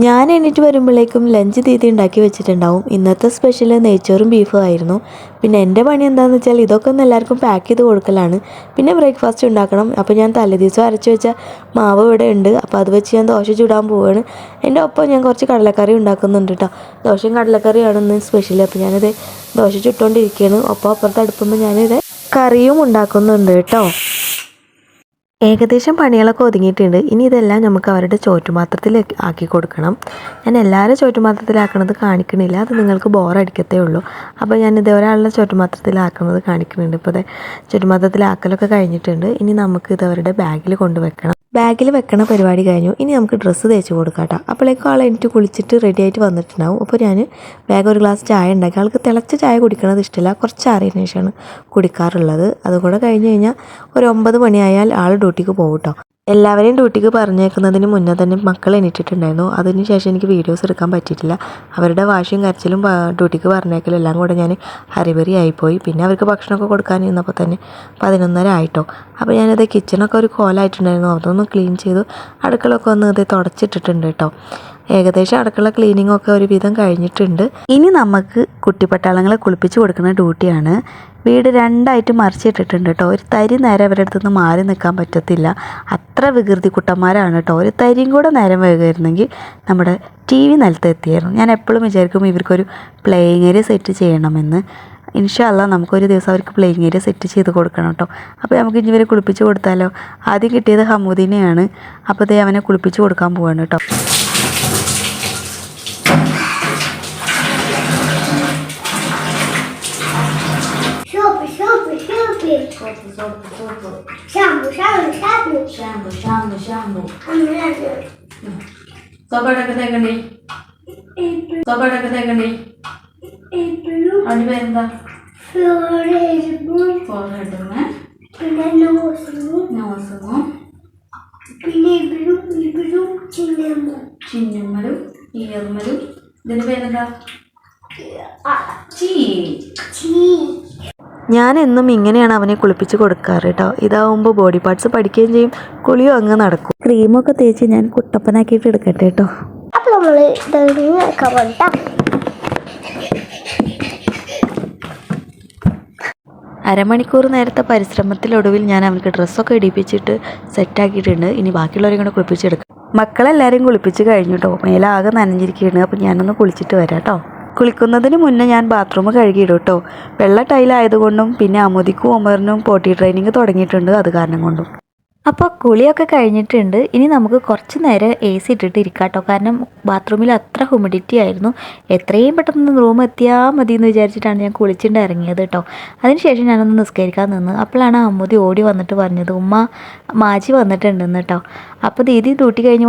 ഞാൻ എണീറ്റ് വരുമ്പോഴേക്കും ലഞ്ച് തീറ്റി ഉണ്ടാക്കി വെച്ചിട്ടുണ്ടാവും. ഇന്നത്തെ സ്പെഷ്യൽ നെയ്ച്ചോറും ബീഫും ആയിരുന്നു. പിന്നെ എൻ്റെ പണി എന്താണെന്ന് വെച്ചാൽ ഇതൊക്കെ ഒന്ന് എല്ലാവർക്കും പാക്ക് ചെയ്ത് കൊടുക്കലാണ്. പിന്നെ ബ്രേക്ക്ഫാസ്റ്റ് ഉണ്ടാക്കണം. അപ്പോൾ ഞാൻ തലേദിവസം അരച്ച് വെച്ച മാവ് ഇവിടെ ഉണ്ട്. അപ്പോൾ അത് വെച്ച് ഞാൻ ദോശ ചുടാൻ പോവുകയാണ്. എൻ്റെ ഒപ്പം ഞാൻ കുറച്ച് കടലക്കറി ഉണ്ടാക്കുന്നുണ്ട് കേട്ടോ. ദോശയും കടലക്കറിയാണ് ഇന്ന് സ്പെഷ്യൽ. അപ്പോൾ ഞാനിത് ദോശ ചുട്ടുകൊണ്ടിരിക്കുകയാണ്. ഒപ്പം അപ്പുറത്ത് അടുപ്പുമ്പോൾ ഞാനിത് കറിയും ഉണ്ടാക്കുന്നുണ്ട് കേട്ടോ. ഏകദേശം പണികളൊക്കെ ഒതുങ്ങിയിട്ടുണ്ട്. ഇനി ഇതെല്ലാം നമുക്ക് അവരുടെ ചോറ്റുപാത്രത്തിൽ ആക്കി കൊടുക്കണം. ഞാൻ എല്ലാവരും ചോറ്റുപാത്രത്തിലാക്കണത് കാണിക്കണില്ല, അത് നിങ്ങൾക്ക് ബോറടിക്കത്തേ ഉള്ളൂ. അപ്പോൾ ഞാനിത് ഒരാളുടെ ചോറ്റുപാത്രത്തിലാക്കുന്നത് കാണിക്കുന്നുണ്ട്. ഇപ്പോൾ ചോറ്റുപാത്രത്തിലാക്കലൊക്കെ കഴിഞ്ഞിട്ടുണ്ട്. ഇനി നമുക്ക് ഇത് അവരുടെ ബാഗിൽ കൊണ്ടുവെക്കണം. ബാഗിൽ വെക്കണ പരിപാടി കഴിഞ്ഞു. ഇനി നമുക്ക് ഡ്രസ്സ് തേച്ച് കൊടുക്കാം കേട്ടോ. അപ്പോഴേക്കും ആൾ എനിക്ക് കുളിച്ചിട്ട് റെഡി ആയിട്ട് വന്നിട്ടുണ്ടാവും. അപ്പോൾ ഞാൻ ബാഗ് ഒരു ഗ്ലാസ് ചായ ഉണ്ടാക്കി. ആൾക്ക് തിളച്ച ചായ കുടിക്കണത് ഇഷ്ടമില്ല, കുറച്ച് ആറിയതിനു ശേഷമാണ് കുടിക്കാറുള്ളത്. അതുകൂടെ കഴിഞ്ഞ് കഴിഞ്ഞാൽ ഒരു 9 മണിയായാൽ ആൾ ഡ്യൂട്ടിക്ക് പോകും കേട്ടോ. എല്ലാവരെയും ഡ്യൂട്ടിക്ക് പറഞ്ഞേക്കുന്നതിന് മുന്നേ തന്നെ മക്കൾ എണീറ്റിട്ടുണ്ടായിരുന്നു. അതിന് ശേഷം എനിക്ക് വീഡിയോസ് എടുക്കാൻ പറ്റിയിട്ടില്ല. അവരുടെ വാശിയും കരച്ചിലും ഡ്യൂട്ടിക്ക് പറഞ്ഞേക്കലും എല്ലാം കൂടെ ഞാൻ ഹരിബറി ആയിപ്പോയി. പിന്നെ അവർക്ക് ഭക്ഷണമൊക്കെ കൊടുക്കാൻ നിന്നപ്പോൾ തന്നെ 11:30 ആയിട്ടോ. അപ്പോൾ ഞാനത് കിച്ചണൊക്കെ ഒരു കോലമായിട്ടുണ്ടായിരുന്നു, അതൊന്ന് ക്ലീൻ ചെയ്തു. അടുക്കളൊക്കെ ഒന്ന് ഇത് തുടച്ചിട്ടിട്ടുണ്ട് കേട്ടോ. ഏകദേശം അടുക്കള ക്ലീനിങ് ഒക്കെ ഒരുവിധം കഴിഞ്ഞിട്ടുണ്ട്. ഇനി നമുക്ക് കുട്ടിപ്പട്ടാളങ്ങളെ കുളിപ്പിച്ച് കൊടുക്കുന്ന ഡ്യൂട്ടിയാണ്. വീട് 2ആയിട്ട് മറിച്ചിട്ടിട്ടുണ്ട് കേട്ടോ. ഒരു തരി നേരെ അവരുടെ അടുത്തുനിന്ന് മാറി നിൽക്കാൻ പറ്റത്തില്ല, അത്ര വികൃതി കുട്ടന്മാരാണ് കേട്ടോ. ഒരു തരിയും കൂടെ നേരം വൈകുമായിരുന്നെങ്കിൽ നമ്മുടെ TV നിലത്ത് എത്തിയായിരുന്നു. ഞാൻ എപ്പോഴും വിചാരിക്കും ഇവർക്കൊരു പ്ലേയിങ് ഏരിയ സെറ്റ് ചെയ്യണമെന്ന്. ഇൻഷാ അല്ലാഹ് നമുക്കൊരു ദിവസം അവർക്ക് പ്ലേയിങ് ഏരിയ സെറ്റ് ചെയ്ത് കൊടുക്കണം കേട്ടോ. അപ്പോൾ നമുക്ക് ഇനി ഇവരെ കുളിപ്പിച്ച് കൊടുത്താലോ. ആദ്യം കിട്ടിയത് ഹമൂദിനെയാണ്. അപ്പോൾ ദേ അവനെ കുളിപ്പിച്ച് കൊടുക്കാൻ പോവാണ് കേട്ടോ. സോപ്പടൊക്കെ തേക്കണ്ടേ, സോപ്പടൊക്കെ തേക്കണ്ടേ. അവൻ്റെ പേരെന്താ? ഫോർഹെഡ്ന്ന്, നോസും, ചിന്നമ്മലും ഇയർമലും. ഇതിൻ്റെ പേരെന്താ? ഞാൻ എന്നും ഇങ്ങനെയാണ് അവനെ കുളിപ്പിച്ച് കൊടുക്കാറ് കേട്ടോ. ഇതാവുമ്പോൾ ബോഡി പാർട്സ് പഠിക്കുകയും ചെയ്യും, കുളിയും അങ്ങ് നടക്കും. ക്രീമൊക്കെ തേച്ച് ഞാൻ കുട്ടപ്പനാക്കിയിട്ട് എടുക്കട്ടെ കേട്ടോ. അപ്പോൾ നമ്മൾ അരമണിക്കൂർ നേരത്തെ പരിശ്രമത്തിലൊടുവിൽ ഞാൻ അവർക്ക് ഡ്രസ്സൊക്കെ ഇടിപ്പിച്ചിട്ട് സെറ്റാക്കിയിട്ടുണ്ട്. ഇനി ബാക്കിയുള്ളവരെ കൂടെ കുളിപ്പിച്ചെടുക്കാം. മക്കളെല്ലാവരെയും കുളിപ്പിച്ച് കഴിഞ്ഞു കേട്ടോ. മേലാകെ നനഞ്ഞിരിക്കുകയാണ്. അപ്പോൾ ഞാനൊന്ന് കുളിച്ചിട്ട് വരാം കേട്ടോ. കുളിക്കുന്നതിന് മുന്നേ ഞാൻ ബാത്റൂം കഴുകിയിടും കേട്ടോ. വെള്ള ടൈലായതുകൊണ്ടും പിന്നെ അമുദിക്കും ഒമറിനും പോട്ടി ട്രെയിനിങ് തുടങ്ങിയിട്ടുണ്ട്, അത് കാരണം കൊണ്ടും. അപ്പോൾ കുളിയൊക്കെ കഴിഞ്ഞിട്ടുണ്ട്. ഇനി നമുക്ക് കുറച്ച് നേരം AC ഇട്ടിട്ട് ഇരിക്കാം കേട്ടോ. കാരണം ബാത്റൂമിൽ അത്ര ഹ്യൂമിഡിറ്റി ആയിരുന്നു. എത്രയും പെട്ടെന്ന് റൂം എത്തിയാൽ മതി എന്ന് വിചാരിച്ചിട്ടാണ് ഞാൻ കുളിച്ചിട്ട് ഇറങ്ങിയത് കേട്ടോ. അതിനുശേഷം ഞാനൊന്ന് നിസ്കരിക്കാൻ നിന്ന്. അപ്പോഴാണ് അമ്മുതി ഓടി വന്നിട്ട് പറഞ്ഞത് ഉമ്മ മാജി വന്നിട്ടുണ്ടെന്ന് കേട്ടോ. അപ്പോൾ ദീദി ഡ്യൂട്ടി കഴിഞ്ഞ്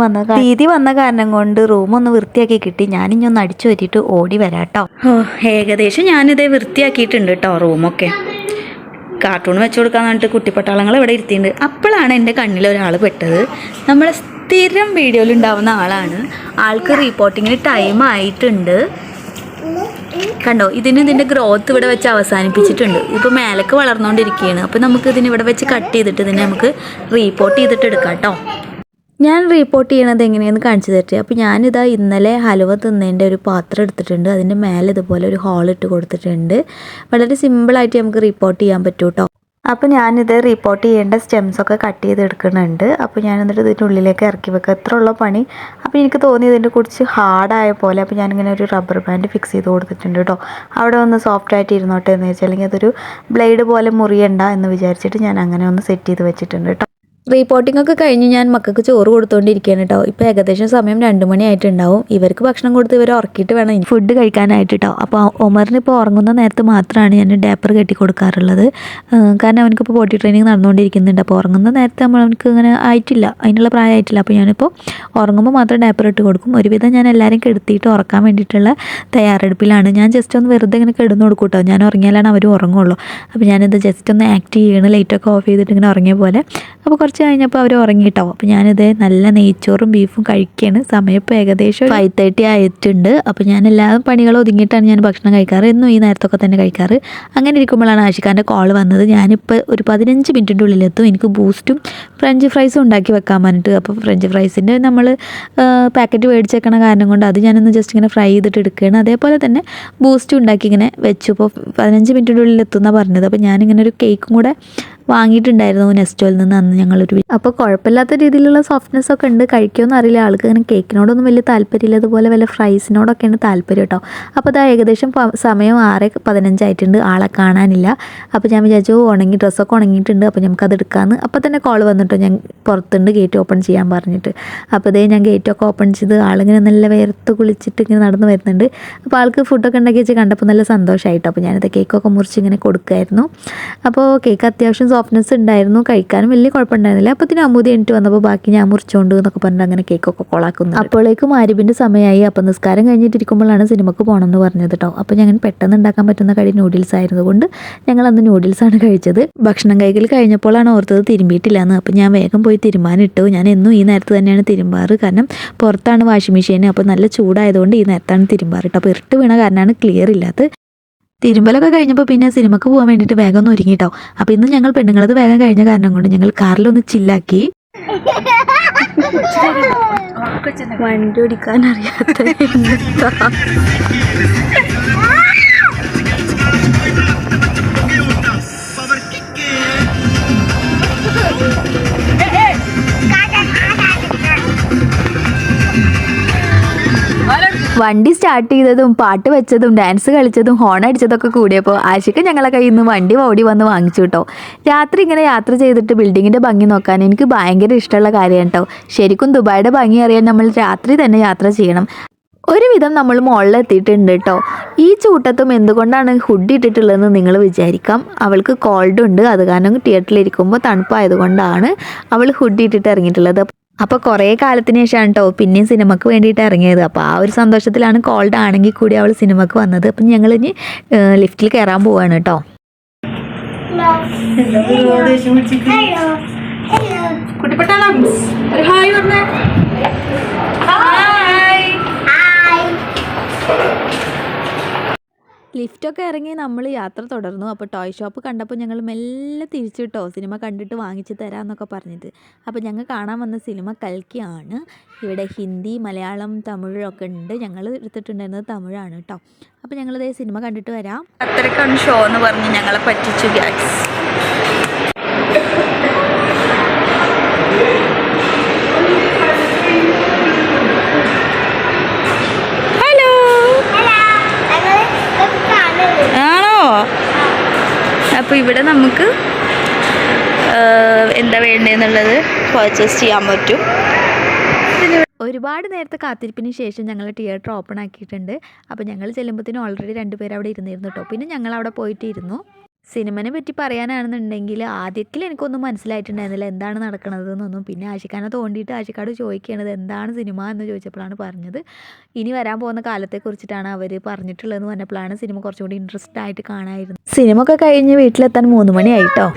വന്ന കാരണം കൊണ്ട് റൂമൊന്ന് വൃത്തിയാക്കി കിട്ടി. ഞാനിനി ഒന്ന് അടിച്ചു പറ്റിയിട്ട് ഓടി വരാം കേട്ടോ. ഏകദേശം ഞാനിതേ വൃത്തിയാക്കിയിട്ടുണ്ട് കേട്ടോ. റൂമൊക്കെ കാർട്ടൂൺ വെച്ച് കൊടുക്കാൻ പറഞ്ഞിട്ട് കുട്ടിപ്പട്ടാളങ്ങൾ ഇവിടെ ഇരുത്തിയിട്ടുണ്ട്. അപ്പോഴാണ് എൻ്റെ കണ്ണിൽ ഒരാൾ പെട്ടത്. നമ്മളെ സ്ഥിരം വീഡിയോയിൽ ഉണ്ടാവുന്ന ആളാണ്. ആൾക്ക് റിപ്പോർട്ടിങ്ങിന് ടൈം ആയിട്ടുണ്ട്. കണ്ടോ, ഇതിൻ്റെ ഗ്രോത്ത് ഇവിടെ വെച്ച് അവസാനിപ്പിച്ചിട്ടുണ്ട്. ഇപ്പോൾ മേലേക്ക് വളർന്നുകൊണ്ടിരിക്കുകയാണ്. അപ്പോൾ നമുക്ക് ഇതിനിവിടെ വെച്ച് കട്ട് ചെയ്തിട്ട് ഇതിനെ നമുക്ക് റീപ്പോർട്ട് ചെയ്തിട്ട് എടുക്കാം കേട്ടോ. ഞാൻ റിപ്പോർട്ട് ചെയ്യണത് എങ്ങനെയാണെന്ന് കാണിച്ചു തരട്ടെ. അപ്പോൾ ഞാനിതാ ഇന്നലെ ഹലുവ തിന്നതിൻ്റെ ഒരു പാത്രം എടുത്തിട്ടുണ്ട്. അതിൻ്റെ മേലെ ഇതുപോലെ ഒരു ഹോൾ ഇട്ട് കൊടുത്തിട്ടുണ്ട്. വളരെ സിമ്പിളായിട്ട് നമുക്ക് റിപ്പോർട്ട് ചെയ്യാൻ പറ്റും കേട്ടോ. അപ്പോൾ ഞാനിത് റിപ്പോർട്ട് ചെയ്യേണ്ട സ്റ്റെംസൊക്കെ കട്ട് ചെയ്തെടുക്കുന്നുണ്ട്. അപ്പോൾ ഞാൻ എന്നിട്ട് ഇതിൻ്റെ ഉള്ളിലേക്ക് ഇറക്കി വെക്കുക, എത്ര ഉള്ള പണി. അപ്പോൾ എനിക്ക് തോന്നി ഇതിൻ്റെ കുറച്ച് ഹാർഡായ പോലെ. അപ്പോൾ ഞാനിങ്ങനെ ഒരു റബ്ബർ ബാൻഡ് ഫിക്സ് ചെയ്ത് കൊടുത്തിട്ടുണ്ട് കേട്ടോ. അവിടെ ഒന്ന് സോഫ്റ്റായിട്ട് ഇരുന്നോട്ടെ എന്ന് വെച്ചാൽ, അല്ലെങ്കിൽ അതൊരു ബ്ലേഡ് പോലെ മുറിയണ്ട എന്ന് വിചാരിച്ചിട്ട് ഞാൻ അങ്ങനെ ഒന്ന് സെറ്റ് ചെയ്ത് വെച്ചിട്ടുണ്ട് കേട്ടോ. റിപ്പോർട്ടിംഗ് ഒക്കെ കഴിഞ്ഞ് ഞാൻ മക്കൾക്ക് ചോറ് കൊടുത്തുകൊണ്ടിരിക്കുകയാണ് കേട്ടോ. ഇപ്പോൾ ഏകദേശം സമയം 2 മണി ആയിട്ടുണ്ടാവും. ഇവർക്ക് ഭക്ഷണം കൊടുത്ത് ഇവരെ ഉറക്കിയിട്ട് വേണം ഫുഡ് കഴിക്കാനായിട്ട് കേട്ടോ. അപ്പോൾ ഒമറിന് ഇപ്പോൾ ഉറങ്ങുന്ന നേരത്ത് മാത്രമാണ് ഞാൻ ഡാപ്പർ കെട്ടി കൊടുക്കാറുള്ളത്. കാരണം അവനക്കിപ്പോൾ ബോഡി ട്രെയിനിങ് നടന്നുകൊണ്ടിരിക്കുന്നുണ്ട്. അപ്പോൾ ഉറങ്ങുന്ന നേരത്തെ അവനക്ക് ഇങ്ങനെ ആയിട്ടില്ല, അതിനുള്ള പ്രായമായിട്ടില്ല. അപ്പോൾ ഞാനിപ്പോൾ ഉറങ്ങുമ്പോൾ മാത്രം ഡാപ്പർ ഇട്ട് കൊടുക്കും. ഒരുവിധം ഞാൻ എല്ലാവരും കെടുത്തിയിട്ട് ഉറക്കാൻ വേണ്ടിയിട്ടുള്ള തയ്യാറെടുപ്പിലാണ്. ഞാൻ ജസ്റ്റ് ഒന്ന് വെറുതെ ഇങ്ങനെ കിടന്നു കൊടുക്കും കേട്ടോ. ഞാൻ ഉറങ്ങിയാലാണ് അവർ ഉറങ്ങുള്ളൂ. അപ്പോൾ ഞാനിത് ജസ്റ്റ് ഒന്ന് ആക്ട് ചെയ്യണം, ലൈറ്റൊക്കെ ഓഫ് ചെയ്തിട്ട് ഇങ്ങനെ ഉറങ്ങിയ പോലെ. അപ്പോൾ കുറച്ച് കുറച്ച് കഴിഞ്ഞപ്പോൾ അവർ ഉറങ്ങിയിട്ടോ. അപ്പോൾ ഞാനിത് നല്ല നെയ്ച്ചോറും ബീഫും കഴിക്കുകയാണ്. സമയം ഇപ്പോൾ ഏകദേശം 5:30 ആയിട്ടുണ്ട്. അപ്പോൾ ഞാൻ എല്ലാ പണികളും ഒതുങ്ങിയിട്ടാണ് ഞാൻ ഭക്ഷണം കഴിക്കാറ്. എന്നും ഈ നേരത്തൊക്കെ തന്നെ കഴിക്കാറ്. അങ്ങനെ ഇരിക്കുമ്പോഴാണ് ആഷിഖാൻ്റെ കോൾ വന്നത്. ഞാനിപ്പോൾ ഒരു 15 മിനിറ്റിൻ്റെ ഉള്ളിലെത്തും. എനിക്ക് ബൂസ്റ്റും ഫ്രഞ്ച് ഫ്രൈസും ഉണ്ടാക്കി വെക്കാൻ പറഞ്ഞിട്ട്. അപ്പോൾ ഫ്രഞ്ച് ഫ്രൈസിൻ്റെ നമ്മൾ പാക്കറ്റ് മേടിച്ച് വെക്കണ കാരണം കൊണ്ട് അത് ഞാനൊന്ന് ജസ്റ്റ് ഇങ്ങനെ ഫ്രൈ ചെയ്തിട്ട് എടുക്കുകയാണ്. അതേപോലെ തന്നെ ബൂസ്റ്റും ഉണ്ടാക്കി ഇങ്ങനെ വെച്ചു. ഇപ്പോൾ 15 മിനിറ്റിൻ്റെ ഉള്ളിൽ എത്തുമെന്നാണ് പറഞ്ഞത്. അപ്പോൾ ഞാനിങ്ങനെ ഒരു കേക്കും കൂടെ വാങ്ങിയിട്ടുണ്ടായിരുന്നു നെസ്റ്റോയിൽ നിന്ന് അന്ന് ഞങ്ങളൊരു. അപ്പോൾ കുഴപ്പമില്ലാത്ത രീതിയിലുള്ള സോഫ്റ്റ്നെസ് ഒക്കെ ഉണ്ട്. കഴിക്കുമെന്ന് അറിയില്ല. ആൾക്ക് അങ്ങനെ കേക്കിനോടൊന്നും വലിയ താല്പര്യമില്ല. അതുപോലെ വല്ല ഫ്രൈസിനോടൊക്കെയാണ് താല്പര്യം കേട്ടോ. അപ്പോൾ അത് ഏകദേശം സമയം 6:15 ആയിട്ടുണ്ട്. ആളെ കാണാനില്ല. അപ്പോൾ ഞാൻ വിചാരിച്ചു ഉണങ്ങി ഡ്രസ്സൊക്കെ ഉണങ്ങിയിട്ടുണ്ട്, അപ്പോൾ നമുക്കത് എടുക്കാമെന്ന്. അപ്പോൾ തന്നെ കോൾ വന്നിട്ടോ, ഞാൻ പുറത്തുണ്ട് ഗേറ്റ് ഓപ്പൺ ചെയ്യാൻ പറഞ്ഞിട്ട്. അപ്പോൾ ഇതേ ഞാൻ ഗേറ്റൊക്കെ ഓപ്പൺ ചെയ്ത് ആളിങ്ങനെ നല്ല വേർത്ത് കുളിച്ചിട്ട് ഇങ്ങനെ നടന്ന് വരുന്നുണ്ട്. അപ്പോൾ ആൾക്ക് ഫുഡൊക്കെ ഉണ്ടാക്കി വെച്ച് കണ്ടപ്പോൾ നല്ല സന്തോഷമായിട്ടോ. അപ്പോൾ ഞാനത് കേക്കൊക്കെ മുറിച്ച് ഇങ്ങനെ കൊടുക്കുമായിരുന്നു. അപ്പോൾ കേക്ക് അത്യാവശ്യം സോഫ്റ്റ്നെസ് ഉണ്ടായിരുന്നു. കഴിക്കാനും വലിയ കുഴപ്പമുണ്ടായിരുന്നില്ല. അപ്പോൾ ഇതിന് അമ്മൂതി എണിറ്റ് വന്നപ്പോൾ ബാക്കി ഞാൻ മുറിച്ചോണ്ട് എന്നൊക്കെ പറഞ്ഞിട്ട് അങ്ങനെ കേക്കൊക്കെ കൊളാക്കുന്നു. അപ്പോഴേക്കും ആരിബിൻ്റെ സമയമായി. അപ്പോൾ നിസ്കാരം കഴിഞ്ഞിട്ടിരിക്കുമ്പോഴാണ് സിനിമക്ക് പോകണം എന്ന് പറഞ്ഞത് കേട്ടോ. അപ്പോൾ ഞങ്ങൾ പെട്ടെന്ന് ഉണ്ടാക്കാൻ പറ്റുന്ന കടി നൂഡിൽസ് ആയിരുന്നതുകൊണ്ട് ഞങ്ങൾ അന്ന് നൂഡിൽസാണ് കഴിച്ചത്. ഭക്ഷണം കഴിക്കൽ കഴിഞ്ഞപ്പോഴാണ് ഓർത്തത് തിരുമ്പിയിട്ടില്ലാന്ന്. അപ്പോൾ ഞാൻ വേഗം പോയി തിരുമ്പാനിട്ടു. ഞാൻ എന്നും ഈ നേരത്ത് തന്നെയാണ് തിരുമ്പാറ്. കാരണം പുറത്താണ് വാഷിംഗ് മെഷീൻ. അപ്പോൾ നല്ല ചൂടായതുകൊണ്ട് ഈ നേരത്താണ് തിരുമ്പാറ് കേട്ടോ. അപ്പോൾ ഇരുട്ട് വീണ കാരണമാണ് ക്ലിയർ ഇല്ലാത്തത്. തിരുമ്പലൊക്കെ കഴിഞ്ഞപ്പോൾ പിന്നെ സിനിമക്ക് പോകാൻ വേണ്ടിയിട്ട് വേഗം ഒന്ന് ഒരുങ്ങിട്ടോ. അപ്പോൾ ഇന്ന് ഞങ്ങൾ പെണ്ണുങ്ങളത് വേഗം കഴിഞ്ഞ കാരണം കൊണ്ട് ഞങ്ങൾ കാറിലൊന്ന് ചില്ലാക്കി. വണ്ടി ഓടിക്കാൻ അറിയാത്ത വണ്ടി സ്റ്റാർട്ട് ചെയ്തതും പാട്ട് വെച്ചതും ഡാൻസ് കളിച്ചതും ഹോൺ അടിച്ചതൊക്കെ കൂടിയപ്പോൾ ആഷിക്ക് ഞങ്ങളെ കയ്യിൽ നിന്ന് വണ്ടി ഓടി വന്ന് വാങ്ങിച്ചു കേട്ടോ. രാത്രി ഇങ്ങനെ യാത്ര ചെയ്തിട്ട് ബിൽഡിങ്ങിൻ്റെ ഭംഗി നോക്കാൻ എനിക്ക് ഭയങ്കര ഇഷ്ടമുള്ള കാര്യമാണ് കേട്ടോ. ശരിക്കും ദുബായിയുടെ ഭംഗി അറിയാൻ നമ്മൾ രാത്രി തന്നെ യാത്ര ചെയ്യണം. ഒരുവിധം നമ്മൾ മുകളിലെത്തിയിട്ടുണ്ട് കേട്ടോ. ഈ ചൂട്ടത്തും എന്തുകൊണ്ടാണ് ഹുഡ് ഇട്ടിട്ടുള്ളതെന്ന് നിങ്ങൾ വിചാരിക്കാം. അവൾക്ക് കോൾഡ് ഉണ്ട്. അത് കാരണം തിയേറ്ററിലിരിക്കുമ്പോൾ തണുപ്പായതുകൊണ്ടാണ് അവൾ ഹുഡ് ഇട്ടിട്ട് ഇറങ്ങിയിട്ടുള്ളത്. അപ്പോൾ കുറേ കാലത്തിന് ശേഷമാണ് കേട്ടോ പിന്നെയും സിനിമക്ക് വേണ്ടിയിട്ട് ഇറങ്ങിയത്. അപ്പോൾ ആ ഒരു സന്തോഷത്തിലാണ് കോൾഡ് ആണെങ്കിൽ കൂടി അവൾ സിനിമക്ക് വന്നത്. അപ്പം ഞങ്ങൾ ഇനി ലിഫ്റ്റിൽ കയറാൻ പോവാണ് കേട്ടോ. ലിഫ്റ്റൊക്കെ ഇറങ്ങി നമ്മൾ യാത്ര തുടർന്നു. അപ്പോൾ ടോയ് ഷോപ്പ് കണ്ടപ്പോൾ ഞങ്ങൾ മെല്ലെ തിരിച്ചു കിട്ടോ, സിനിമ കണ്ടിട്ട് വാങ്ങിച്ച് തരാമെന്നൊക്കെ പറഞ്ഞിട്ട്. അപ്പോൾ ഞങ്ങൾ കാണാൻ വന്ന സിനിമ കൽക്കിയാണ്. ഇവിടെ ഹിന്ദി, മലയാളം, തമിഴൊക്കെ ഉണ്ട്. ഞങ്ങൾ എടുത്തിട്ടുണ്ടായിരുന്നത് തമിഴാണ് കേട്ടോ. അപ്പോൾ ഞങ്ങളിതേ സിനിമ കണ്ടിട്ട് വരാം. അത്രയ്ക്കാണ് ഷോ എന്ന് പറഞ്ഞ് ഞങ്ങളെ പറ്റിച്ചു ഗ്യാസ്. അപ്പോൾ ഇവിടെ നമുക്ക് എന്താ വേണ്ടതെന്നുള്ളത് പർച്ചേസ് ചെയ്യാൻ പറ്റും. ഒരുപാട് നേരത്തെ കാത്തിരിപ്പിന് ശേഷം ഞങ്ങൾ തിയേറ്റർ ഓപ്പൺ ആക്കിയിട്ടുണ്ട്. അപ്പോൾ ഞങ്ങൾ ചെല്ലുമ്പോഴത്തേനും ഓൾറെഡി 2 പേര് അവിടെ ഇരുന്നിരുന്നു കേട്ടോ. പിന്നെ ഞങ്ങൾ അവിടെ പോയിട്ട് ഇരുന്നു. സിനിമനെ പറ്റി പറയാനാണെന്നുണ്ടെങ്കിൽ ആദ്യത്തിൽ എനിക്കൊന്നും മനസ്സിലായിട്ടുണ്ടായിരുന്നില്ല എന്താണ് നടക്കണതെന്നൊന്നും. പിന്നെ ആഷിഖാനെ തോണ്ടിയിട്ട് ആഷിഖാട് ചോദിക്കുകയാണത് എന്താണ് സിനിമ എന്ന് ചോദിച്ചപ്പോഴാണ് പറഞ്ഞത് ഇനി വരാൻ പോകുന്ന കാലത്തെക്കുറിച്ചിട്ടാണ് അവർ പറഞ്ഞിട്ടുള്ളതെന്ന് പറഞ്ഞപ്പോഴാണ് സിനിമ കുറച്ചുകൂടി ഇൻട്രസ്റ്റ് ആയിട്ട് കാണാമായിരുന്നു. സിനിമ ഒക്കെ കഴിഞ്ഞ് വീട്ടിലെത്താൻ 3 മണിയായിട്ടോ.